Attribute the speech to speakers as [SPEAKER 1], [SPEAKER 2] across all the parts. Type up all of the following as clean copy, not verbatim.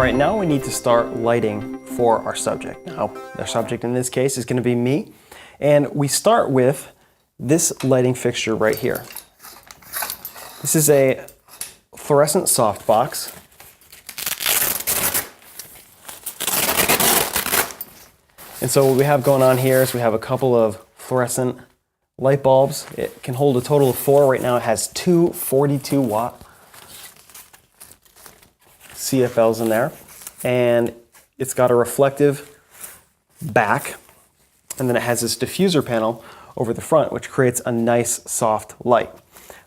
[SPEAKER 1] right, now we need to start lighting for our subject. Now, our subject in this case is going to be me, and we start with this lighting fixture right here. This is a fluorescent softbox. And so what we have going on here is we have a couple of fluorescent light bulbs. It can hold a total of 4. Right now it has two 42-watt CFLs in there, and it's got a reflective back, and then it has this diffuser panel over the front, which creates a nice soft light.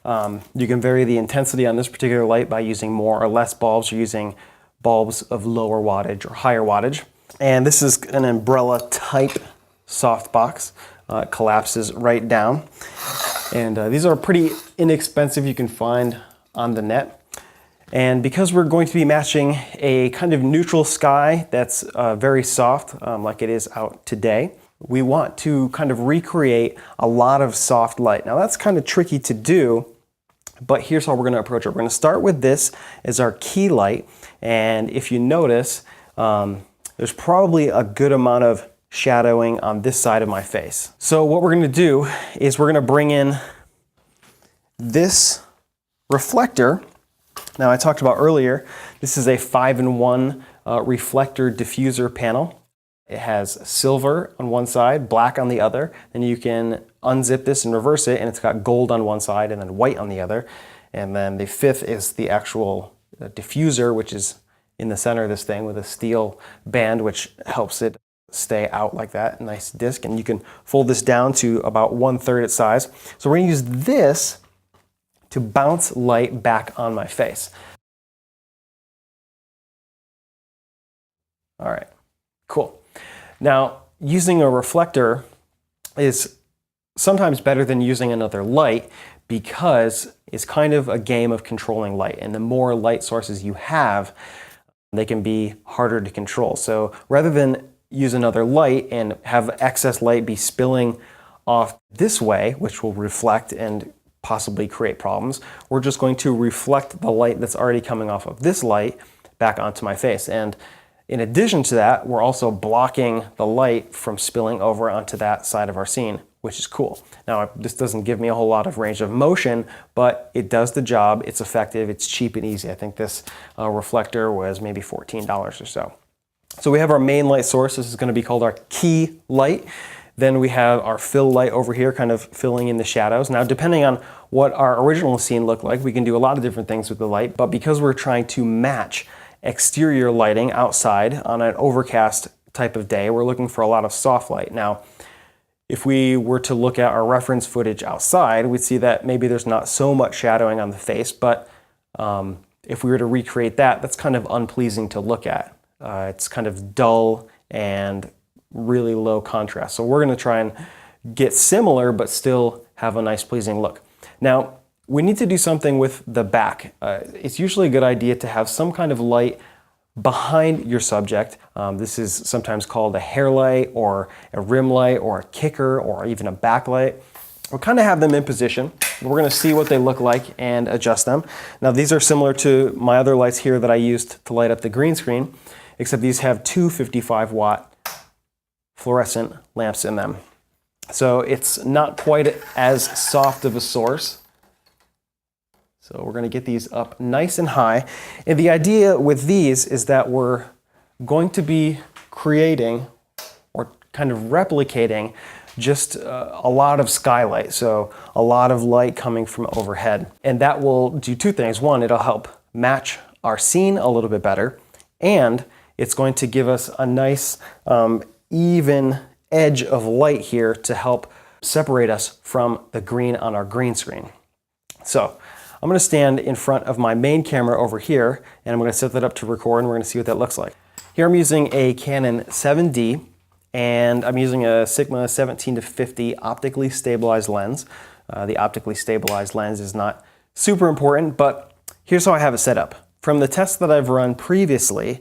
[SPEAKER 1] You can vary the intensity on this particular light by using more or less bulbs, or using bulbs of lower wattage or higher wattage. And this is an umbrella type softbox. It collapses right down. And these are pretty inexpensive, you can find on the net. And because we're going to be matching a kind of neutral sky that's very soft, like it is out today, we want to kind of recreate a lot of soft light. Now that's kind of tricky to do, but here's how we're going to approach it. We're going to start with this as our key light, and if you notice, there's probably a good amount of shadowing on this side of my face. So what we're going to do is we're going to bring in this reflector. Now I talked about earlier, this is a 5-in-1 reflector diffuser panel. It has silver on one side, black on the other. Then you can unzip this and reverse it, and it's got gold on one side and then white on the other. And then the fifth is the actual diffuser, which is in the center of this thing with a steel band, which helps it stay out like that, a nice disc. And you can fold this down to about 1/3 its size. So we're gonna use this to bounce light back on my face. All right, cool. Now, using a reflector is sometimes better than using another light because it's kind of a game of controlling light. And the more light sources you have, they can be harder to control. So rather than use another light and have excess light be spilling off this way, which will reflect and possibly create problems, we're just going to reflect the light that's already coming off of this light back onto my face. And in addition to that, we're also blocking the light from spilling over onto that side of our scene, which is cool. Now, this doesn't give me a whole lot of range of motion, but it does the job. It's effective, it's cheap and easy. I think this reflector was maybe $14 or so. So we have our main light source. This is going to be called our key light. Then we have our fill light over here, kind of filling in the shadows. Now, depending on what our original scene looked like, we can do a lot of different things with the light, but because we're trying to match exterior lighting outside on an overcast type of day, we're looking for a lot of soft light. Now, if we were to look at our reference footage outside, we'd see that maybe there's not so much shadowing on the face, but if we were to recreate that, that's kind of unpleasing to look at. It's kind of dull and really low contrast. So we're going to try and get similar, but still have a nice pleasing look. Now, we need to do something with the back. It's usually a good idea to have some kind of light behind your subject. This is sometimes called a hair light or a rim light or a kicker or even a backlight. We'll kind of have them in position. We're going to see what they look like and adjust them. Now, these are similar to my other lights here that I used to light up the green screen, except these have two 55-watt fluorescent lamps in them. So it's not quite as soft of a source. So we're going to get these up nice and high. And the idea with these is that we're going to be creating or kind of replicating just a lot of skylight. So a lot of light coming from overhead. And that will do two things. One, it'll help match our scene a little bit better. And it's going to give us a nice even edge of light here to help separate us from the green on our green screen. So I'm going to stand in front of my main camera over here, and I'm going to set that up to record, and we're going to see what that looks like. Here I'm using a Canon 7D, and I'm using a Sigma 17-50 optically stabilized lens. The optically stabilized lens is not super important, but here's how I have it set up. From the tests that I've run previously,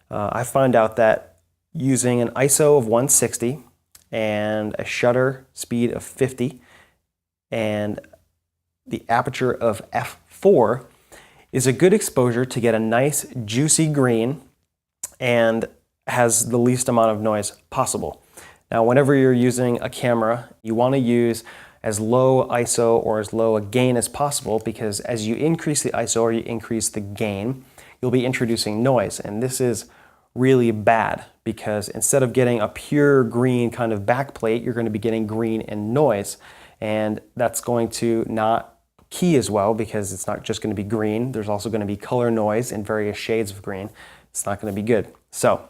[SPEAKER 1] I found out that using an ISO of 160 and a shutter speed of 50 and the aperture of f4 is a good exposure to get a nice juicy green and has the least amount of noise possible. Now, whenever you're using a camera, you want to use as low ISO or as low a gain as possible, because as you increase the ISO or you increase the gain, you'll be introducing noise. And this is really bad, because instead of getting a pure green kind of backplate, you're going to be getting green and noise. And that's going to not key as well, because it's not just going to be green. There's also going to be color noise in various shades of green. It's not going to be good. So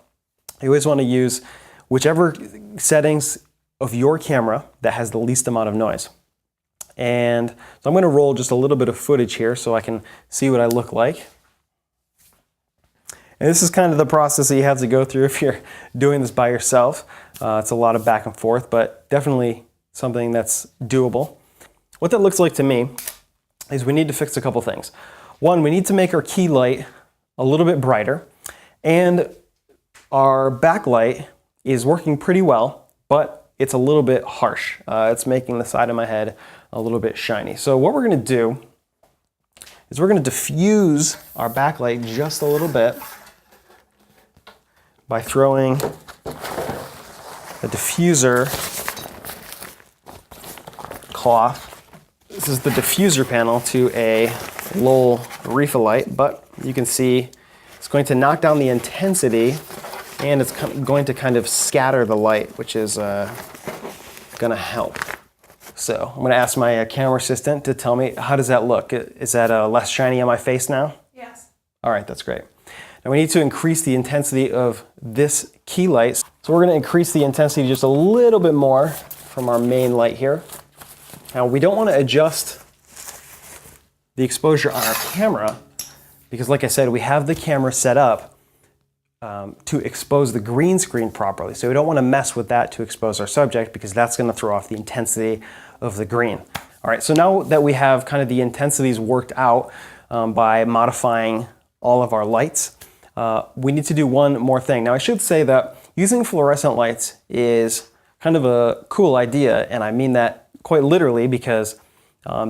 [SPEAKER 1] you always want to use whichever settings of your camera that has the least amount of noise. And so I'm going to roll just a little bit of footage here so I can see what I look like. And this is kind of the process that you have to go through if you're doing this by yourself. It's a lot of back and forth, but definitely something that's doable. What that looks like to me is we need to fix a couple things. One, we need to make our key light a little bit brighter, and our backlight is working pretty well, but it's a little bit harsh. It's making the side of my head a little bit shiny. So what we're gonna do is we're gonna diffuse our backlight just a little bit by throwing the diffuser cloth. This is the diffuser panel to a Lowell Refa light, but you can see it's going to knock down the intensity, and it's going to kind of scatter the light, which is going to help. So I'm going to ask my camera assistant to tell me, how does that look? Is that less shiny on my face now?
[SPEAKER 2] Yes.
[SPEAKER 1] All right, that's great. Now we need to increase the intensity of this key light. So we're going to increase the intensity just a little bit more from our main light here. Now we don't want to adjust the exposure on our camera, because like I said, we have the camera set up to expose the green screen properly. So we don't want to mess with that to expose our subject, because that's going to throw off the intensity of the green. All right, so now that we have kind of the intensities worked out by modifying all of our lights, we need to do one more thing. Now I should say that using fluorescent lights is kind of a cool idea, and I mean that quite literally, because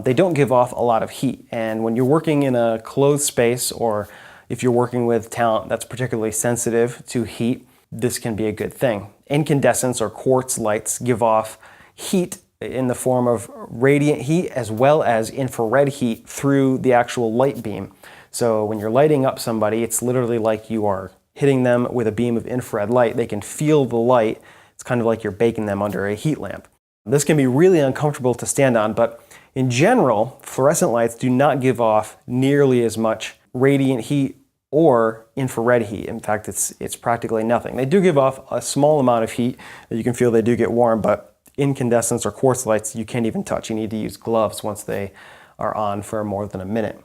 [SPEAKER 1] they don't give off a lot of heat. And when you're working in a closed space, or if you're working with talent that's particularly sensitive to heat, this can be a good thing. Incandescents or quartz lights give off heat in the form of radiant heat as well as infrared heat through the actual light beam. So when you're lighting up somebody, it's literally like you are hitting them with a beam of infrared light. They can feel the light. It's kind of like you're baking them under a heat lamp. This can be really uncomfortable to stand on, but in general, fluorescent lights do not give off nearly as much radiant heat or infrared heat. In fact, it's practically nothing. They do give off a small amount of heat. You can feel they do get warm, but incandescents or quartz lights you can't even touch. You need to use gloves once they are on for more than a minute.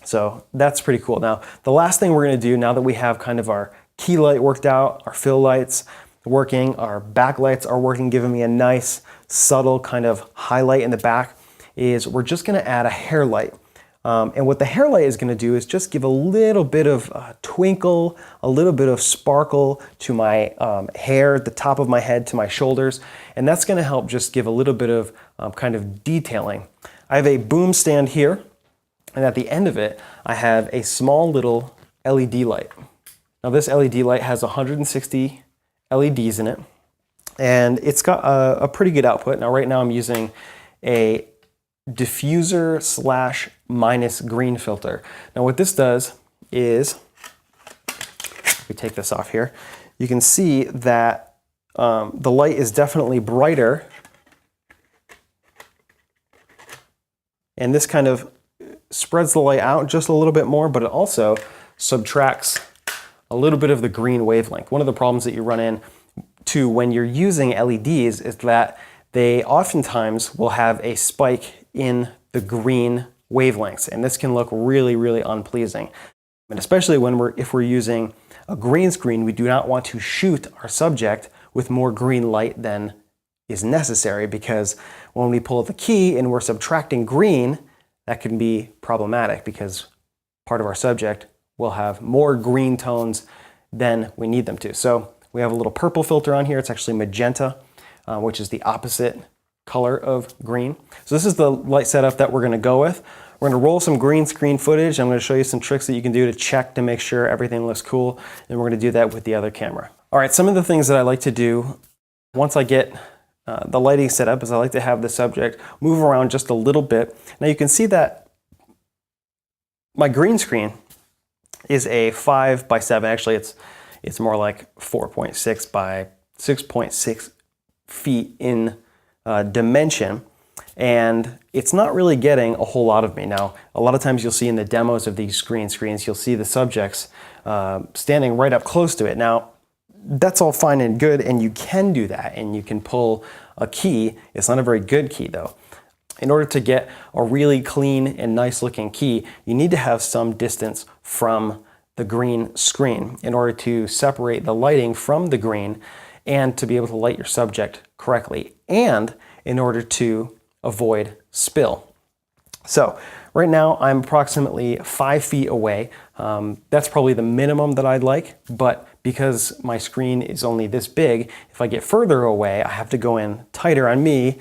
[SPEAKER 1] So that's pretty cool. Now, the last thing we're going to do, now that we have kind of our key light worked out, our fill lights working, our backlights are working, giving me a nice subtle kind of highlight in the back, is we're just going to add a hair light. And what the hair light is going to do is just give a little bit of twinkle, a little bit of sparkle to my hair, the top of my head to my shoulders, and that's going to help just give a little bit of kind of detailing. I have a boom stand here, and at the end of it, I have a small little LED light. Now this LED light has 160 LEDs in it, and it's got a pretty good output. Now right now I'm using a diffuser slash minus green filter. Now what this does is, we take this off here, you can see that the light is definitely brighter, and this kind of spreads the light out just a little bit more, but it also subtracts a little bit of the green wavelength. One of the problems that you run into when you're using LEDs is that they oftentimes will have a spike in the green wavelengths, and this can look really, really unpleasing. And especially if we're using a green screen, we do not want to shoot our subject with more green light than is necessary, because when we pull the key and we're subtracting green, that can be problematic, because part of our subject will have more green tones than we need them to. So we have a little purple filter on here. It's actually magenta, which is the opposite color of green. So this is the light setup that we're gonna go with. We're gonna roll some green screen footage. I'm gonna show you some tricks that you can do to check to make sure everything looks cool. And we're gonna do that with the other camera. All right, some of the things that I like to do once I get the lighting set up is I like to have the subject move around just a little bit. Now you can see that my green screen is a 5x7. Actually, it's more like 4.6 by 6.6 feet in dimension. And it's not really getting a whole lot of me. Now, a lot of times you'll see in the demos of these screens, you'll see the subjects standing right up close to it. Now, that's all fine and good, and you can do that, and you can pull a key. It's not a very good key, though. In order to get a really clean and nice looking key, you need to have some distance from the green screen in order to separate the lighting from the green and to be able to light your subject correctly, and in order to avoid spill. So right now I'm approximately 5 feet away. That's probably the minimum that I'd like, but because my screen is only this big, if I get further away, I have to go in tighter on me,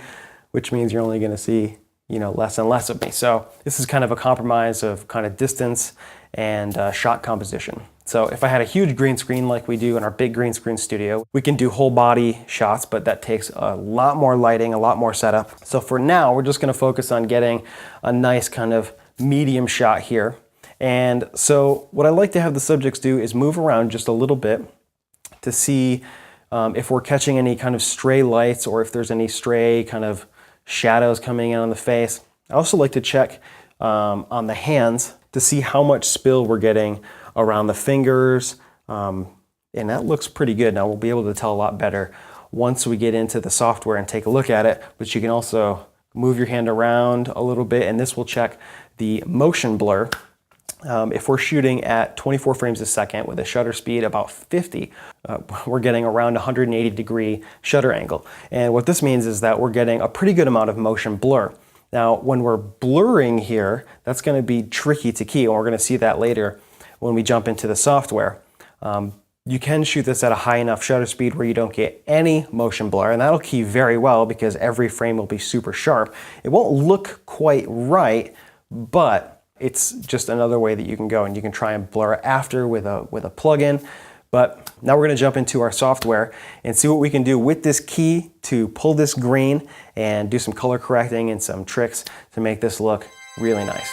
[SPEAKER 1] which means you're only gonna see, less and less of me. So this is kind of a compromise of kind of distance and shot composition. So if I had a huge green screen like we do in our big green screen studio, we can do whole body shots, but that takes a lot more lighting, a lot more setup. So for now, we're just gonna focus on getting a nice kind of medium shot here. And so what I like to have the subjects do is move around just a little bit to see if we're catching any kind of stray lights or if there's any stray kind of shadows coming in on the face. I also like to check on the hands to see how much spill we're getting around the fingers, and that looks pretty good. Now we'll be able to tell a lot better once we get into the software and take a look at it, but you can also move your hand around a little bit, and this will check the motion blur. If we're shooting at 24 frames a second with a shutter speed about 50, we're getting around 180 degree shutter angle. And what this means is that we're getting a pretty good amount of motion blur. Now, when we're blurring here, that's gonna be tricky to key, and we're gonna see that later when we jump into the software. You can shoot this at a high enough shutter speed where you don't get any motion blur, and that'll key very well because every frame will be super sharp. It won't look quite right, but it's just another way that you can go, and you can try and blur after with a plugin. But now we're gonna jump into our software and see what we can do with this key to pull this green and do some color correcting and some tricks to make this look really nice.